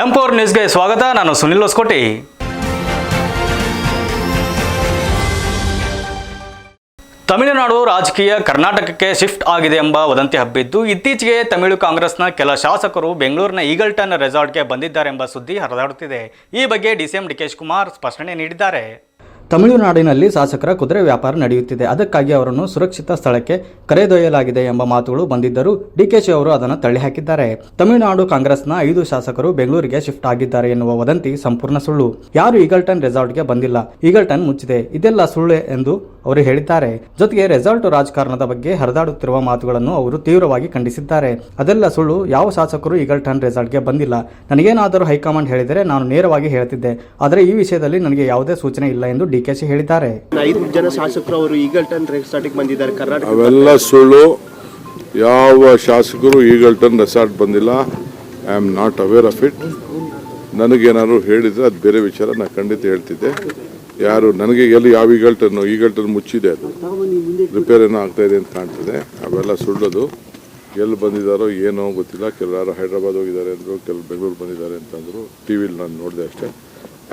M4 ನ್ಯೂಸ್ಗೆ ಸ್ವಾಗತ. ನಾನು ಸುನಿಲ್ ಹೊಸಕೋಟೆ. ತಮಿಳುನಾಡು ರಾಜಕೀಯ ಕರ್ನಾಟಕಕ್ಕೆ ಶಿಫ್ಟ್ ಆಗಿದೆ ಎಂಬ ವದಂತಿ ಹಬ್ಬಿದ್ದು, ಇತ್ತೀಚೆಗೆ ತಮಿಳು ಕಾಂಗ್ರೆಸ್ನ ಕೆಲ ಶಾಸಕರು ಬೆಂಗಳೂರಿನ ಈಗಲ್ಟನ್ ರೆಸಾರ್ಟ್ಗೆ ಬಂದಿದ್ದಾರೆಂಬ ಸುದ್ದಿ ಹರಿದಾಡುತ್ತಿದೆ. ಈ ಬಗ್ಗೆ ಡಿಸಿಎಂ ಡಿ ಕೆ ಶಿವಕುಮಾರ್ ಸ್ಪಷ್ಟನೆ ನೀಡಿದ್ದಾರೆ. ತಮಿಳುನಾಡಿನಲ್ಲಿ ಶಾಸಕರ ಕುದುರೆ ವ್ಯಾಪಾರ ನಡೆಯುತ್ತಿದೆ, ಅದಕ್ಕಾಗಿ ಅವರನ್ನು ಸುರಕ್ಷಿತ ಸ್ಥಳಕ್ಕೆ ಕರೆದೊಯ್ಯಲಾಗಿದೆ ಎಂಬ ಮಾತುಗಳು ಬಂದಿದ್ದರೂ ಡಿಕೆಶಿ ಅವರು ಅದನ್ನು ತಳ್ಳಿಹಾಕಿದ್ದಾರೆ. ತಮಿಳುನಾಡು ಕಾಂಗ್ರೆಸ್ನ 5 ಶಾಸಕರು ಬೆಂಗಳೂರಿಗೆ ಶಿಫ್ಟ್ ಆಗಿದ್ದಾರೆ ಎನ್ನುವ ವದಂತಿ ಸಂಪೂರ್ಣ ಸುಳ್ಳು. ಯಾರು ಈಗಲ್ಟನ್ ರೆಸಾರ್ಟ್ಗೆ ಬಂದಿಲ್ಲ, ಈಗಲ್ಟನ್ ಮುಚ್ಚಿದೆ, ಇದೆಲ್ಲ ಸುಳ್ಳು ಎಂದು ಅವರು ಹೇಳಿದ್ದಾರೆ. ಜೊತೆಗೆ ರೆಸಾರ್ಟ್ ರಾಜಕಾರಣದ ಬಗ್ಗೆ ಹರಿದಾಡುತ್ತಿರುವ ಮಾತುಗಳನ್ನು ಅವರು ತೀವ್ರವಾಗಿ ಖಂಡಿಸಿದ್ದಾರೆ. ಅದೆಲ್ಲ ಸುಳ್ಳು, ಯಾವ ಶಾಸಕರು ಈಗಲ್ಟನ್ ರೆಸಾರ್ಟ್ಗೆ ಬಂದಿಲ್ಲ. ನನಗೇನಾದರೂ ಹೈಕಮಾಂಡ್ ಹೇಳಿದರೆ ನಾನು ನೇರವಾಗಿ ಹೇಳ್ತಿದ್ದೆ, ಆದರೆ ಈ ವಿಷಯದಲ್ಲಿ ನನಗೆ ಯಾವುದೇ ಸೂಚನೆ ಇಲ್ಲ ಎಂದು ಡಿಕೆಶಿ ಹೇಳಿದ್ದಾರೆ. 5 ಜನ ಶಾಸಕರು ಅವರು ಈಗಲ್ಟನ್ ರೆಸಾರ್ಟ್ಗೆ ಬಂದಿದ್ದಾರೆ ಕರ್ನಾಟಕ. ಅವೆಲ್ಲ ಸುಳ್ಳು. ಯಾವ ಶಾಸಕರು ಈಗಲ್ಟನ್ ರೆಸಾರ್ಟ್ ಬಂದಿಲ್ಲ. I am not aware of it. ನನಗೇನಾದ್ರು ಹೇಳಿದ್ರೆ ಅದು ಬೇರೆ ವಿಚಾರ, ನಾನು ಖಂಡಿತ ಹೇಳ್ತಿದ್ದೆ. ಯಾರು ನನಗೆ ಎಲ್ಲಿ ಯಾವ ಈಗಲ್ಟನ್ ಮುಚ್ಚಿದೆ, ಅದು ರಿಪೇರ್ ಏನೋ ಆಗ್ತಾ ಇದೆ ಅಂತ ಕಾಣ್ತಿದೆ. ಅವೆಲ್ಲ ಸುಳ್ಳದು. ಎಲ್ಲಿ ಬಂದಿದ್ದಾರೋ ಏನೋ ಗೊತ್ತಿಲ್ಲ. ಕೆಲವರು ಹೈದ್ರಾಬಾದ್ ಹೋಗಿದ್ದಾರೆ ಅಂದರು, ಕೆಲವು ಬೆಂಗಳೂರು ಬಂದಿದ್ದಾರೆ ಅಂತಂದರು. ಟಿ ವಿಲಿ ನಾನು ನೋಡಿದೆ ಅಷ್ಟೇ.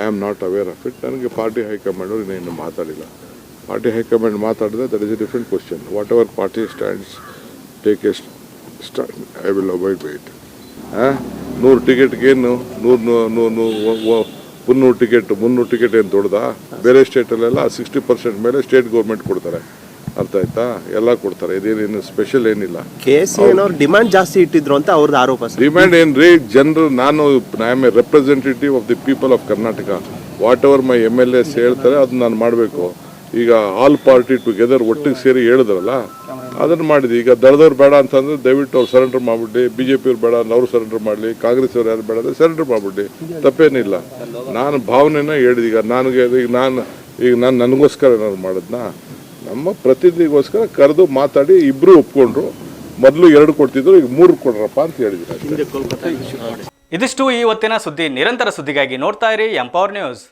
I am not aware of it. ನನಗೆ ಪಾರ್ಟಿ ಹೈಕಮಾಂಡ್ ಅವರು ಇನ್ನೂ ಮಾತಾಡಿಲ್ಲ. ಪಾರ್ಟಿ ಹೈಕಮಾಂಡ್ ಮಾತಾಡಿದ್ರೆ that is A different question. What ever party stands take A stand, I will avoid by it. 100 ಟಿಕೆಟ್ಗೇನು 300 ticket ಏನು ದೊಡ್ಡದಾ? ಬೇರೆ ಸ್ಟೇಟಲ್ಲೆಲ್ಲ 60% ಮೇಲೆ ಸ್ಟೇಟ್ ಗೌರ್ಮೆಂಟ್ ಕೊಡ್ತಾರೆ. ಅರ್ಥ ಆಯ್ತಾ? ಎಲ್ಲ ಕೊಡ್ತಾರೆ. ಇದೇನೇನು ಸ್ಪೆಷಲ್ ಏನಿಲ್ಲ. KCN ಅವ್ರು ಡಿಮ್ಯಾಂಡ್ ಜಾಸ್ತಿ ಇಟ್ಟಿದ್ರು ಅಂತ ಅವ್ರದ್ದು ಆರೋಪ. ಡಿಮ್ಯಾಂಡ್ ಏನ್ರಿ? ಜನರು, I am A representative of the people of Karnataka. What ever my MLAs ಹೇಳ್ತಾರೆ ಅದನ್ನ ನಾನು ಮಾಡಬೇಕು. ಈಗ ಆಲ್ ಪಾರ್ಟಿ ಟುಗೆದರ್ ಒಟ್ಟಿಗೆ ಸೇರಿ ಹೇಳಿದ್ರಲ್ಲ, ಅದನ್ನು ಮಾಡಿದ್ವಿ. ಈಗ ದಳದವ್ರು ಬೇಡ ಅಂತಂದ್ರೆ ದಯವಿಟ್ಟು ಅವ್ರು ಸರೆಂಡರ್ ಮಾಡಿಬಿಡಿ. BJP ಅವ್ರು ಬೇಡ ಅಂದ್ರೆ ಅವ್ರು ಸರೆಂಡರ್ ಮಾಡಲಿ. ಕಾಂಗ್ರೆಸ್ ಅವ್ರು ಯಾರು ಬೇಡ ಅಂದ್ರೆ ಸರೆಂಡರ್ ಮಾಡಿಬಿಡಿ. ತಪ್ಪೇನಿಲ್ಲ. ನಾನು ಭಾವನೆನ ಹೇಳಿದೆ. ಈಗ ನಾನು ನನಗೋಸ್ಕರ ಏನಾದ್ರು ಮಾಡಿದ್ನಾ? ನಮ್ಮ ಪ್ರತಿನಿಧಿಗೋಸ್ಕರ ಕರೆದು ಮಾತಾಡಿ ಇಬ್ರು ಒಪ್ಕೊಂಡ್ರು. ಮೊದಲು 2 ಕೊಡ್ತಿದ್ರು, ಈಗ 3 ಕೊಡ್ರಪ್ಪ ಅಂತ ಹೇಳಿದ್ರು. ಇದಿಷ್ಟು ಈ ಹೊತ್ತಿನ ಸುದ್ದಿ. ನಿರಂತರ ಸುದ್ದಿಗಾಗಿ ನೋಡ್ತಾ ಇರಿ M4 ನ್ಯೂಸ್.